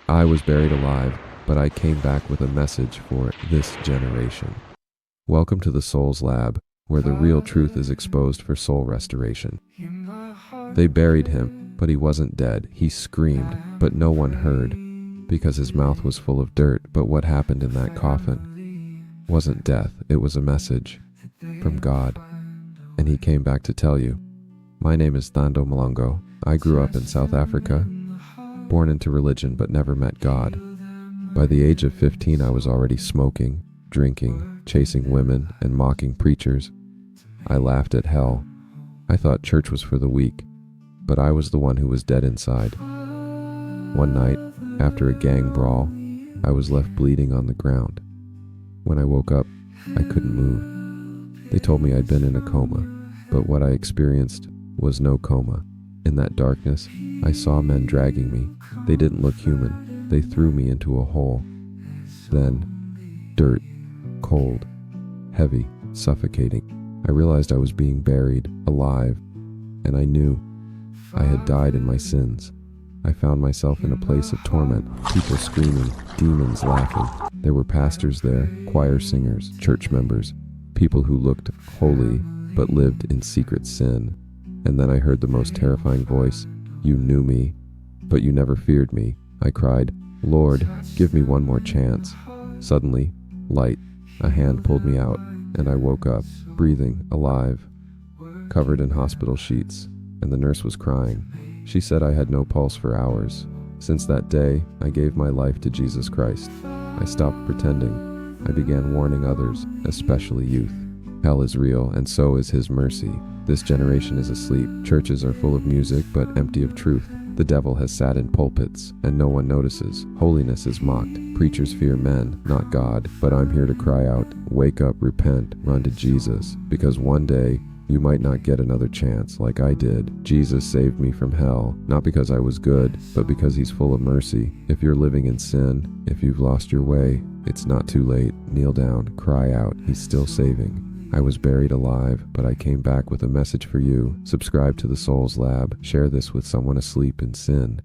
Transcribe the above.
I was buried alive, but I came back with a message for this generation. Welcome to the Soul's Lab, where the real truth is exposed for soul restoration. They buried him, but he wasn't dead. He screamed, but no one heard, because his mouth was full of dirt. But what happened in that coffin wasn't death, it was a message from God. And he came back to tell you. My name is Thando Mhlongo. I grew up in South Africa, born into religion but never met God. By the age of 15, I was already smoking, drinking, chasing women, and mocking preachers. I laughed at hell. I thought church was for the weak, but I was the one who was dead inside. One night, after a gang brawl, I was left bleeding on the ground. When I woke up, I couldn't move. They told me I'd been in a coma, but what I experienced was no coma. In that darkness, I saw men dragging me. They didn't look human. They threw me into a hole. Then, dirt, cold, heavy, suffocating. I realized I was being buried, alive, and I knew I had died in my sins. I found myself in a place of torment, people screaming, demons laughing. There were pastors there, choir singers, church members, people who looked holy but lived in secret sin. And then I heard the most terrifying voice. You knew me, but you never feared me. I cried, Lord, give me one more chance. Suddenly, light, a hand pulled me out, and I woke up, breathing, alive, covered in hospital sheets, and the nurse was crying. She said I had no pulse for hours. Since that day, I gave my life to Jesus Christ. I stopped pretending. I began warning others, especially youth. Hell is real, and so is His mercy. This generation is asleep. Churches are full of music, but empty of truth. The devil has sat in pulpits, and no one notices. Holiness is mocked. Preachers fear men, not God. But I'm here to cry out, wake up, repent, run to Jesus, because one day, you might not get another chance like I did. Jesus saved me from hell, not because I was good, but because He's full of mercy. If you're living in sin, if you've lost your way, it's not too late. Kneel down, cry out, He's still saving. I was buried alive, but I came back with a message for you. Subscribe to the Soul's Lab. Share this with someone asleep in sin.